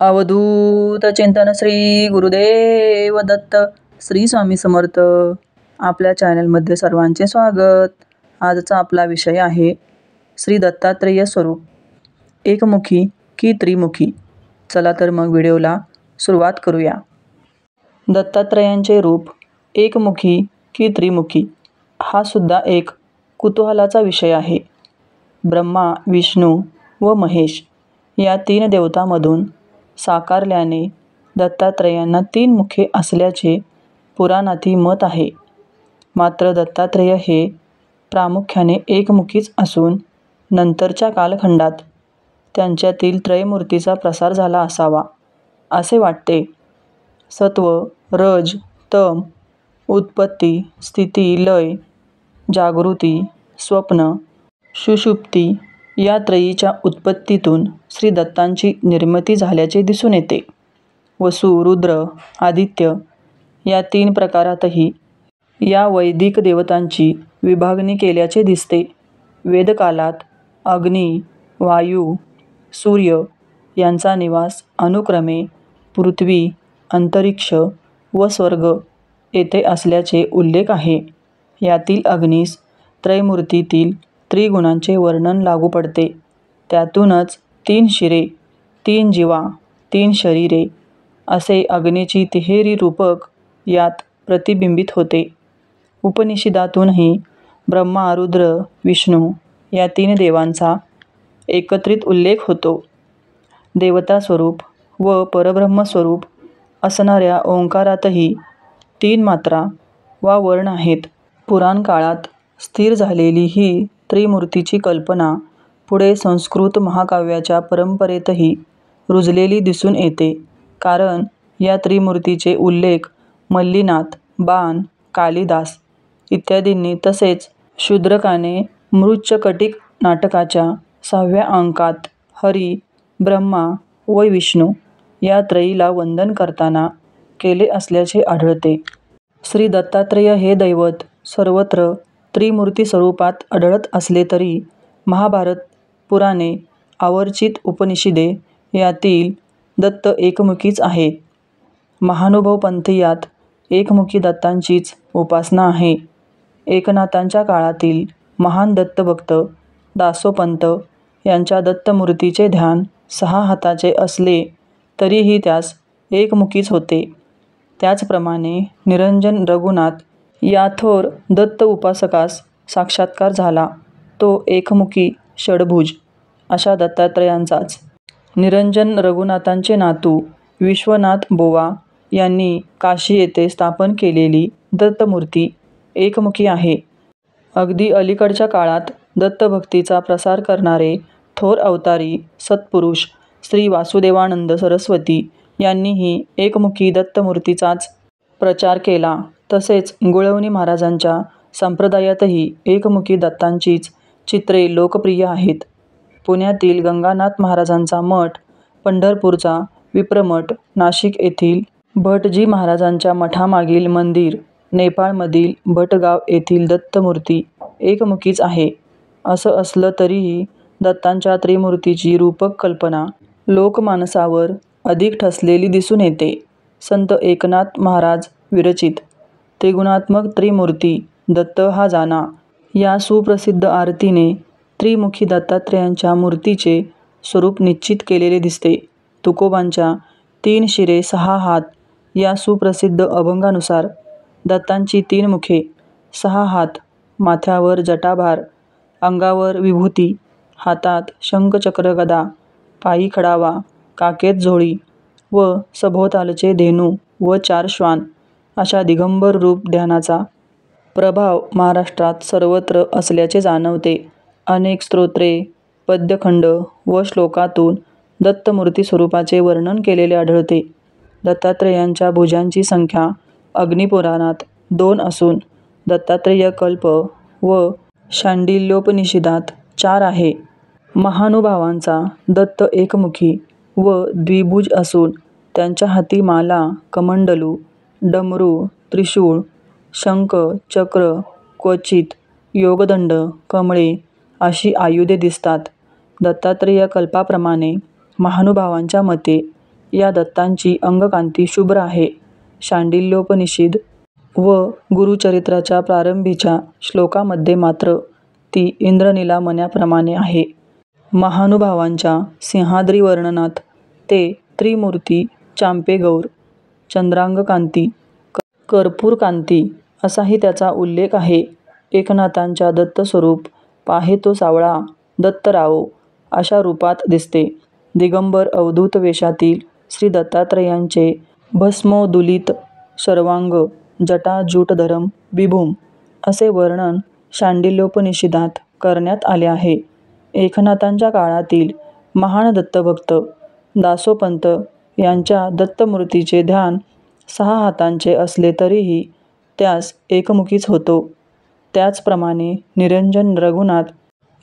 अवधूत चिंतन श्री गुरुदेव दत्त श्री स्वामी समर्थ. आपल्या चॅनलमध्ये सर्वांचे स्वागत. आजचा आपला विषय आहे श्री दत्तात्रेय स्वरूप एकमुखी की त्रिमुखी. चला तर मग व्हिडिओला सुरुवात करूया. दत्तात्रेयांचे रूप एकमुखी की त्रिमुखी हा सुद्धा एक कुतूहलाचा विषय आहे. ब्रह्मा, विष्णू व महेश या तीन देवतांमधून साकारल्याने दत्तात्रेयांना तीन मुखे असल्याचे पुराणातील मत आहे. मात्र दत्तात्रेय हे प्रामुख्याने एकमुखीच असून नंतरच्या कालखंडात त्यांच्यातील त्रयमूर्तीचा प्रसार झाला असावा असे वाटते. सत्व, रज, तम, उत्पत्ती, स्थिती, लय, जागृती, स्वप्न, सुषुप्ती या त्रयीच्या उत्पत्तीतून श्री दत्तांची निर्मिती झाल्याचे दिसून येते. वसु, रुद्र, आदित्य या तीन प्रकारातही या वैदिक देवतांची विभागणी केल्याचे दिसते. वेदकालात अग्नी, वायू, सूर्य यांचा निवास अनुक्रमे पृथ्वी, अंतरिक्ष व स्वर्ग येथे असल्याचे उल्लेख आहे. यातील अग्नीस त्रयमूर्तीतील त्रिगुणांचे वर्णन लागू पडते. त्यातूनच तीन शिरे, तीन जिवा, तीन शरीरे असे अग्नीची तिहेरी रूपक यात प्रतिबिंबित होते. उपनिषदातूनही ब्रह्मा, रुद्र, विष्णू या तीन देवांचा एकत्रित उल्लेख होतो. देवता स्वरूप व परब्रह्म स्वरूप असणाऱ्या ओंकारातही तीन मात्रा वा वर्ण आहेत. पुराण काळात स्थिर झालेली ही त्रिमूर्तीची कल्पना पुढे संस्कृत महाकाव्याच्या परंपरेतही रुजलेली दिसून येते. कारण या त्रिमूर्तीचे उल्लेख मल्लीनाथ, बाण, कालिदास इत्यादींनी तसेच शूद्रकाने मृच्छकटिक नाटकाच्या 6व्या अंकात हरी, ब्रह्मा व विष्णू या त्रयीला वंदन करताना केले असल्याचे आढळते. श्री दत्तात्रेय हे दैवत सर्वत्र त्रिमूर्ती स्वरूपात आढळत असले तरी महाभारत, पुराणे, आवर्चित उपनिषदे यातील दत्त एकमुखीच आहेत. महानुभाव पंथीयात एकमुखी दत्तांचीच उपासना आहे. एकनाथांच्या काळातील महान दत्तभक्त दासोपंत यांच्या दत्तमूर्तीचे ध्यान 6 हाताचे असले तरीही त्यास एकमुखीच होते. त्याचप्रमाणे निरंजन रघुनाथ या थोर दत्त उपासकास साक्षात्कार झाला तो एकमुखी षडभुज अशा दत्तात्रेयांचाच. निरंजन रघुनाथांचे नातू विश्वनाथ बोवा यांनी काशी येथे स्थापन केलेली दत्तमूर्ती एकमुखी आहे. अगदी अलीकडच्या काळात दत्तभक्तीचा प्रसार करणारे थोर अवतारी सत्पुरुष श्री वासुदेवानंद सरस्वती यांनीही एकमुखी दत्तमूर्तीचाच प्रचार केला. तसेच गुळवणी महाराजांच्या संप्रदायातही एकमुखी दत्तांचीच चित्रे लोकप्रिय आहेत. पुण्यातील गंगानाथ महाराजांचा मठ, पंढरपूरचा विप्रमठ, नाशिक येथील भटजी महाराजांच्या मठामागील मंदिर, नेपाळमधील भटगाव येथील दत्तमूर्ती एकमुखीच आहे. असं असलं तरीही दत्तांच्या त्रिमूर्तीची रूपक कल्पना लोकमानसावर अधिक ठसलेली दिसून येते. संत एकनाथ महाराज विरचित त्रिगुणात्मक त्रिमूर्ती दत्त हा जाना या सुप्रसिद्ध आरतीने त्रिमुखी दत्तात्रेयांच्या मूर्तीचे स्वरूप निश्चित केलेले दिसते. तुकोबांच्या 3 शिरे 6 हात या सुप्रसिद्ध अभंगानुसार दत्तांची 3 मुखे, 6 हात, माथ्यावर जटाभार, अंगावर विभूती, हातात शंख चक्र गदा, पायी खडावा, काखेत झोळी व सभोवतालचे धेनू व 4 श्वान अशा दिगंबर रूप ध्यानाचा प्रभाव महाराष्ट्रात सर्वत्र असल्याचे जाणवते. अनेक स्तोत्रे, पद्यखंड व श्लोकातून दत्तमूर्ती स्वरूपाचे वर्णन केलेले आढळते. दत्तात्रेयांच्या भुजांची संख्या अग्निपुराणात 2 असून दत्तात्रेय कल्प व शांडिल्योपनिषदात 4 आहे. महानुभावांचा दत्त एकमुखी व द्विभुज असून त्यांच्या हाती माला, कमंडलू, डमरू, त्रिशूळ, शंख, चक्र, क्वचित योगदंड, कमळे अशी आयुधे दिसतात. दत्तात्रेय कल्पाप्रमाणे महानुभावांच्या मते या दत्तांची अंगकांती शुभ्र आहे. शांडिल्योपनिषद व गुरुचरित्राच्या प्रारंभीच्या श्लोकामध्ये मात्र ती इंद्रनीलामण्याप्रमाणे आहे. महानुभावांच्या सिंहाद्री वर्णनात ते त्रिमूर्ती, चांपेगौर, चंद्रांगकांती, कर्पूरकांती असाही त्याचा उल्लेख आहे. एकनाथांच्या दत्तस्वरूप पाहे तो सावळा दत्तराव अशा रूपात दिसते. दिगंबर अवधूत वेशातील श्री दत्तात्रयांचे भस्मोद्दुलित सर्वांग जटाजूटधरम विभूम असे वर्णन शांडिल्योपनिषदात करण्यात आले आहे. एकनाथांच्या काळातील महान दत्तभक्त दासोपंत यांच्या दत्तमूर्तीचे ध्यान 6 हातांचे असले तरीही त्यास एकमुखीच होतो. त्याचप्रमाणे निरंजन रघुनाथ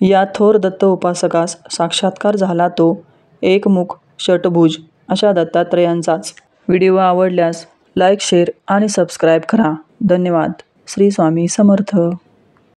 या थोर दत्त उपासकास साक्षात्कार झाला तो एकमुख षटभुज अशा दत्तात्रयांचाच. व्हिडिओ आवडल्यास लाईक, शेअर आणि सबस्क्राईब करा. धन्यवाद. श्री स्वामी समर्थ.